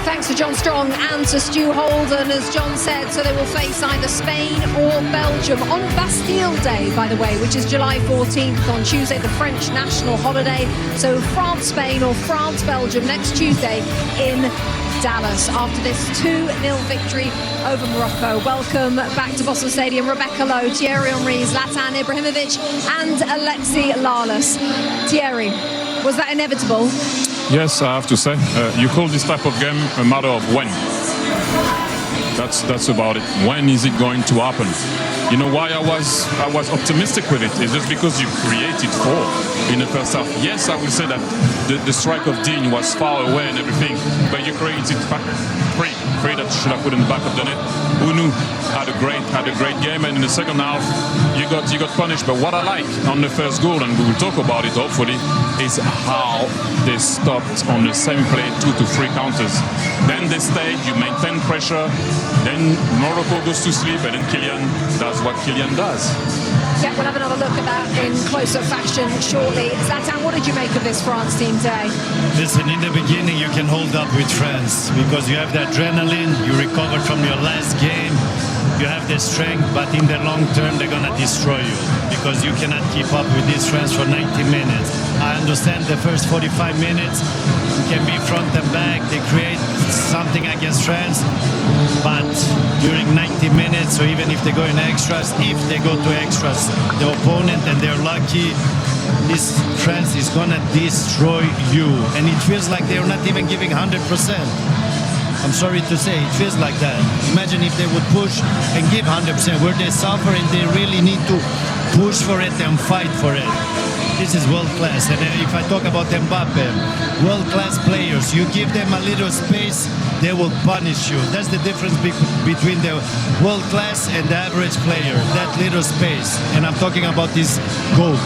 Thanks to John Strong and to Stu Holden, as John said. So they will face either Spain or Belgium on Bastille Day, by the way, which is July 14th on Tuesday, the French national holiday. So France-Spain or France-Belgium next Tuesday in Dallas after this 2-0 victory over Morocco. Welcome back to Boston Stadium. Rebecca Lowe, Thierry Henry, Zlatan Ibrahimovic and Alexi Lalas. Thierry, was that inevitable? Yes, I have to say. You call this type of game a matter of when. That's about it. When is it going to happen? You know why I was optimistic with it? It's just because you created 4 in the first half. Yes, I will say that the strike of Dean was far away and everything, but you created 3 that should have put in the back of the net. Unu had a great game, and in the second half you got punished. But what I like on the first goal, and we will talk about it hopefully, is how they stopped on the same play 2 to 3 counters. Then they stayed, you maintain pressure, then Morocco goes to sleep, and then Killian does what Killian does. Yeah, we'll have another look at that in closer fashion shortly. Zlatan, what did you make of this France team today? Listen, in the beginning you can hold up with France because you have the adrenaline, you recovered from your last game, you have the strength, but in the long term they're going to destroy you because you cannot keep up with this France for 90 minutes. I understand the first 45 minutes can be front and back, they create something against France, but during 90 minutes, or even if they go in extras, the opponent, and they're lucky, this France is gonna destroy you, and it feels like they're not even giving 100%. I'm sorry to say, it feels like that. Imagine if they would push and give 100%, where they suffer and they really need to push for it and fight for it. This is world class, and if I talk about Mbappe, world class players, you give them a little space, they will punish you. That's the difference between the world class and the average player, that little space. And I'm talking about this goal.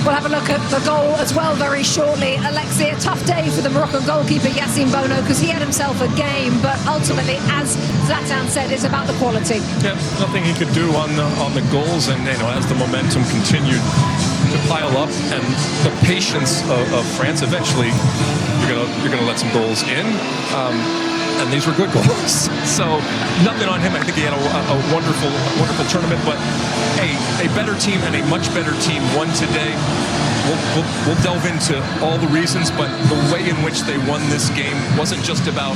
We'll have a look at the goal as well very shortly. Alexi, a tough day for the Moroccan goalkeeper Yassine Bono because he had himself a game, but ultimately, as Zlatan said, it's about the quality. Yeah, nothing he could do on the goals, and as the momentum continued to pile up, and the patience of France, eventually you're gonna let some goals in. And these were good goals. So nothing on him. I think he had a wonderful tournament. But a better team and a much better team won today. We'll delve into all the reasons, but the way in which they won this game wasn't just about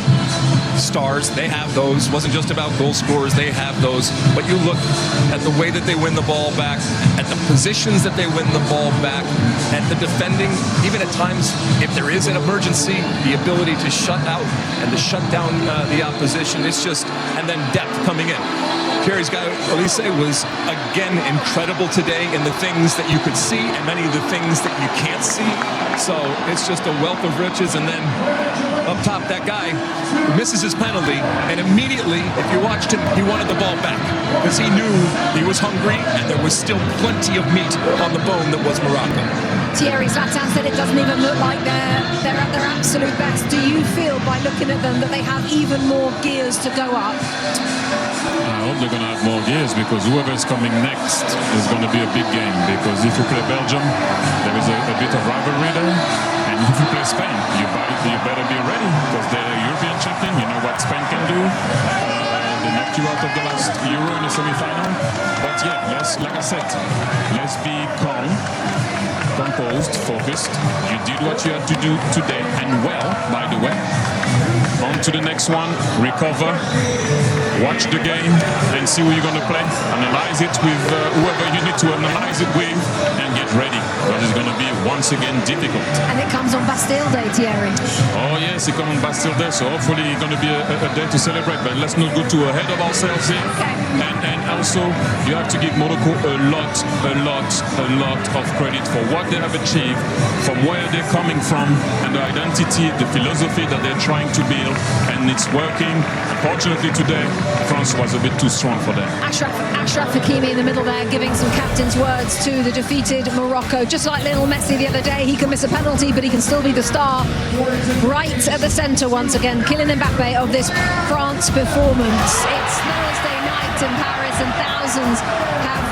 stars. They have those. Wasn't just about goal scorers. They have those. But you look at the way that they win the ball back, at the positions that they win the ball back, at the defending, even at times, if there is an emergency, the ability to shut out and to shut down the opposition. It's just, and then depth coming in. Thierry's guy, Elise, was again incredible today in the things that you could see and many of the things that you can't see. So it's just a wealth of riches. And then up top, that guy misses his penalty, and immediately, if you watched him, he wanted the ball back because he knew he was hungry and there was still plenty of meat on the bone that was Morocco. Thierry, Zlatan said it doesn't even look like they're at their absolute best. Do you feel, by looking at them, that they have even more gears to go up? I hope they're going to have more gears, because whoever is coming next is going to be a big game. Because if you play Belgium, there is a bit of rivalry there. And if you play Spain, you better be ready, because they're a European champion. You know what Spain can do. They knocked you out of the last Euro in the semi-final. But yeah, like I said, let's be calm, composed, focused. You did what you had to do today, and well, by the way. On to the next one, recover, watch the game, and see who you're going to play. Analyze it with whoever you need to analyze it with, and get ready, because it's going to be once again difficult. And it comes on Bastille Day, Thierry. Oh yes, it comes on Bastille Day, so hopefully it's going to be a day to celebrate, but let's not go too ahead of ourselves here. Okay. And also, you have to give Morocco a lot of credit for what they have achieved, from where they're coming from, and the identity, the philosophy that they're trying to build, and it's working. Unfortunately today, France was a bit too strong for them. Achraf Hakimi in the middle there, giving some captain's words to the defeated Morocco. Just like Lionel Messi the other day, he can miss a penalty, but he can still be the star. Right at the centre once again, Killian Mbappe of this France performance. It's Thursday night in Paris, and thousands have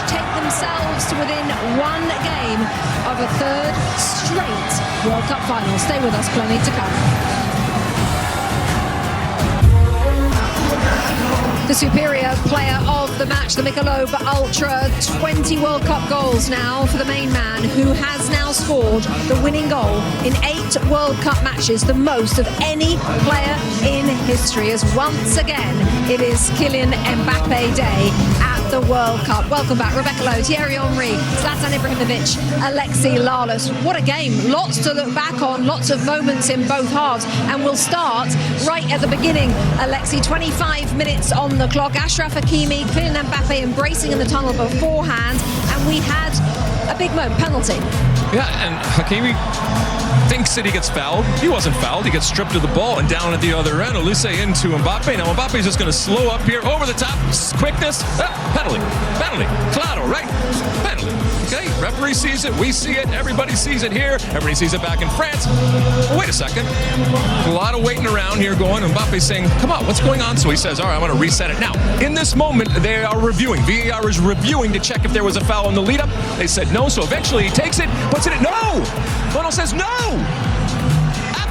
take themselves to within one game of a third straight World Cup final. Stay with us, plenty to come. the superior player of the match, the Michelob Ultra. 20 World Cup goals now for the main man, who has now scored the winning goal in 8 World Cup matches, the most of any player in history, as once again it is Killian Mbappe day at the World Cup. Welcome back, Rebecca Lowe, Thierry Henry, Zlatan Ibrahimovic, Alexi Lalas. What a game. Lots to look back on, lots of moments in both halves, and we'll start right at the beginning. Alexi, 25 minutes on the clock. Achraf Hakimi, Kylian Mbappe embracing in the tunnel beforehand, and we had a big moment, penalty. Yeah, and Hakimi thinks that he gets fouled. He wasn't fouled. He gets stripped of the ball and down at the other end. Olise into Mbappe. Now Mbappe's just going to slow up here, over the top, quickness. Penalty. Claro, right? Penalty. Okay, referee sees it. We see it. Everybody sees it here. Everybody sees it back in France. Well, wait a second. A lot of waiting around here going. Mbappe's saying, come on, what's going on? So he says, all right, I'm going to reset it. Now, in this moment, they are reviewing. VAR is reviewing to check if there was a foul in the lead-up. They said no, so eventually he takes it, puts it in. No! Bono says no!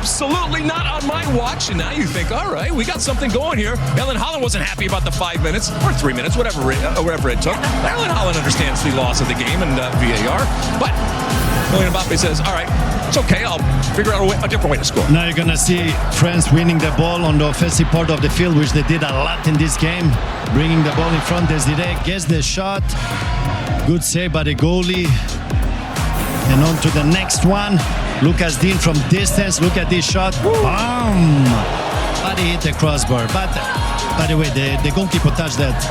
Absolutely not on my watch. And now you think, all right, we got something going here. Erling Haaland wasn't happy about the 5 minutes or 3 minutes, whatever it took. Erling Haaland understands the loss of the game and VAR. But Kylian Mbappe says, all right, it's okay. I'll figure out a different way to score. Now you're going to see France winning the ball on the offensive part of the field, which they did a lot in this game. Bringing the ball in front. Desiree gets the shot. Good save by the goalie. And on to the next one. Lucas Dean from distance. Look at this shot. Bam! But he hit the crossbar. But by the way, the goalkeeper touched that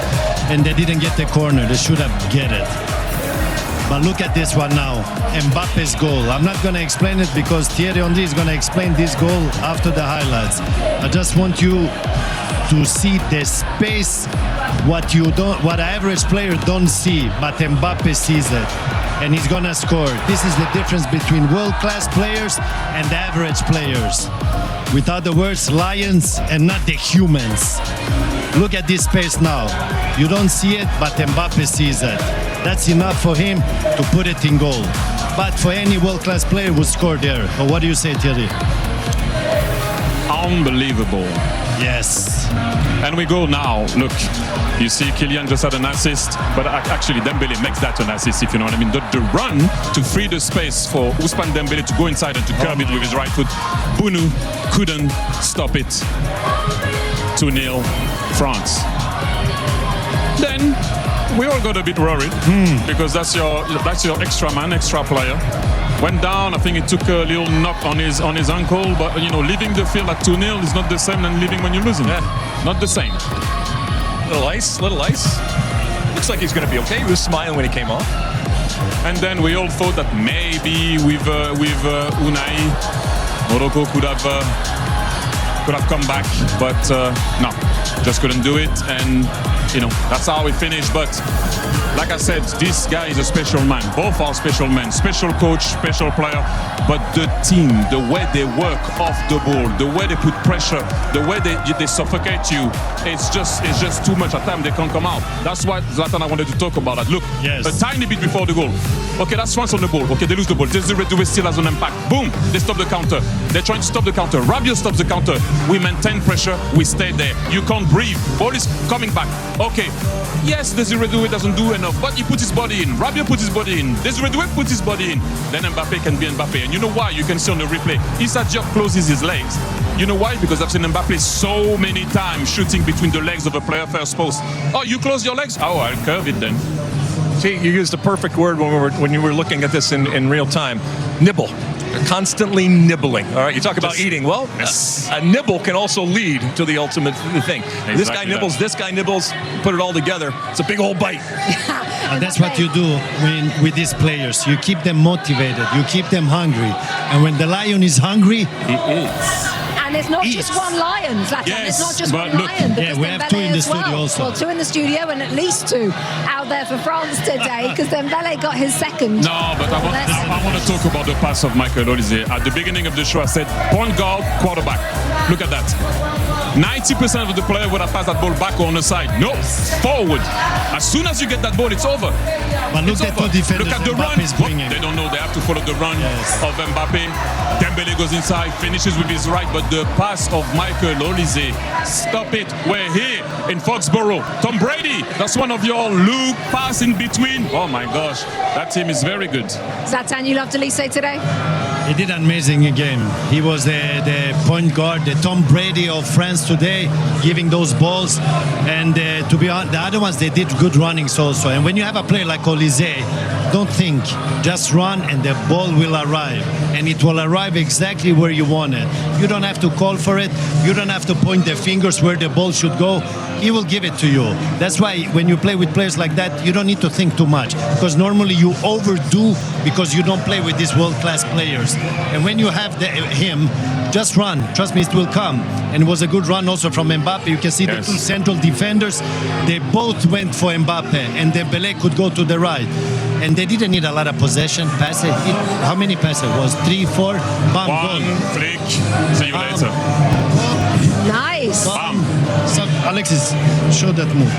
and they didn't get the corner. They should have get it. But look at this one now. Mbappe's goal. I'm not going to explain it because Thierry Henry is going to explain this goal after the highlights. I just want you to see the space, what an average player don't see, but Mbappe sees it. And he's gonna score. This is the difference between world-class players and average players. With other words, lions and not the humans. Look at this space now. You don't see it, but Mbappe sees it. That's enough for him to put it in goal. But for any world-class player would score there. But what do you say, Thierry? Unbelievable. Yes. And we go now. Look, you see Killian just had an assist, but actually Dembele makes that an assist, if you know what I mean. The run to free the space for Usman Dembele to go inside and to curb it with his right foot. Bunu couldn't stop it. 2-0 France. Then we all got a bit worried because that's your extra man, extra player. Went down. I think it took a little knock on his ankle, but you know, leaving the field at 2-0 is not the same than leaving when you're losing. Yeah. Not the same. Little ice. Looks like he's going to be okay. He was smiling when he came off. And then we all thought that maybe with Unai, Morocco could have come back, but no, just couldn't do it. And you know, that's how we finished. But like I said, this guy is a special man. Both are special men, special coach, special player. But the team, the way they work off the ball, the way they put pressure, the way they suffocate you, it's just too much. At times they can't come out. That's why Zlatan, I wanted to talk about that. Look, yes. A tiny bit before the goal. Okay, that's France on the ball. Okay, they lose the ball. Desiree Doué still has an impact. Boom, they stop the counter. They're trying to stop the counter. Rabiot stops the counter. We maintain pressure. We stay there. You can't breathe. Ball is coming back. Okay, yes, Desiree Doué doesn't do enough, but he puts his body in. Rabiot puts his body in. Desiree Doué puts his body in. Then Mbappe can be Mbappe. And you know why? You can see on the replay. Issa Diop closes his legs. You know why? Because I've seen Mbappe so many times shooting between the legs of a player first post. Oh, you close your legs? Oh, I'll curve it then. See, you used the perfect word when you were looking at this in real time. Nibble. Constantly nibbling. All right, you talk about eating. Well, yes. A nibble can also lead to the ultimate thing. Exactly. This guy nibbles, this guy nibbles, put it all together. It's a big old bite. And that's what you do with these players. You keep them motivated. You keep them hungry. And when the lion is hungry, he eats. And it's not just one lion, Zlatan. Yes, it's not just one lion. Yeah, we have two in the studio also. Well, 2 in the studio and at least 2 out there for France today, because Dembele got his second. No, but I want to talk about the pass of Michael Olise. At the beginning of the show, I said, point guard, quarterback. Look at that. 90% of the player would have passed that ball back or on the side. No, forward. As soon as you get that ball, it's over. But look at the defenders. Look at the run. They don't know. They have to follow the run of Mbappe. Dembele goes inside, finishes with his right, but the pass of Michael Olise. Stop it. We're here in Foxborough. Tom Brady, that's one of your loop pass in between. Oh my gosh, that team is very good. Zlatan, you loved Olise today? He did an amazing game. He was the point guard, the Tom Brady of France today, giving those balls. And to be honest, the other ones, they did good runnings also. And when you have a player like Olise, don't think, just run and the ball will arrive. And it will arrive exactly where you want it. You don't have to call for it. You don't have to point the fingers where the ball should go. He will give it to you. That's why when you play with players like that, you don't need to think too much. Because normally you overdo because you don't play with these world-class players. And when you have him, just run. Trust me, it will come. And it was a good run also from Mbappe. You can see the two central defenders. They both went for Mbappe. And Dembele could go to the right. And they didn't need a lot of possession. Passes. How many passes? Was 3, 4? Bam, One goal. flick. See you later. Nice. Bam. So, Alexis, show that move.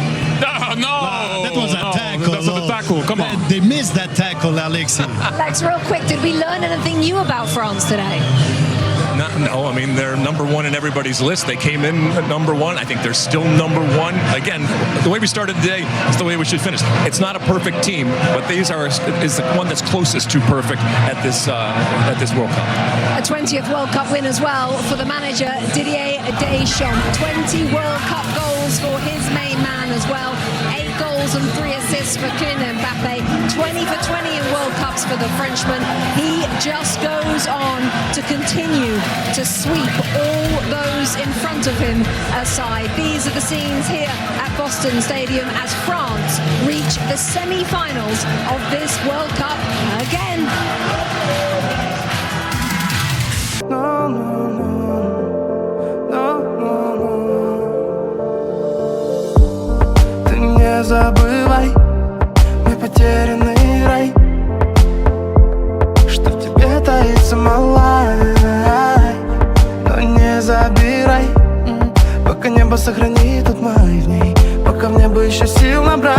No, That was a tackle. That's not a tackle. Come on. They missed that tackle, Alexis. Lex, real quick, did we learn anything new about France today? No, I mean, they're number one in everybody's list. They came in at number one. I think they're still number one. Again, the way we started today is the way we should finish. It's not a perfect team, but is the one that's closest to perfect at this World Cup. A 20th World Cup win as well for the manager, Didier Deschamps. 20 World Cup goals for his main man as well. 8 goals and 3 assists for Killian Mbappe. 20 for 20 in World Cups for the Frenchman. He just goes on to continue to sweep all those in front of him aside. These are the scenes here at Boston Stadium as France reach the semi-finals of this World Cup again. No, no, no, no, no, no. Ты не забывай, мой потерянный рай, что в тебе таится малая. Но не забирай, пока небо сохранит тот май в ней, пока в небо еще сил набрать.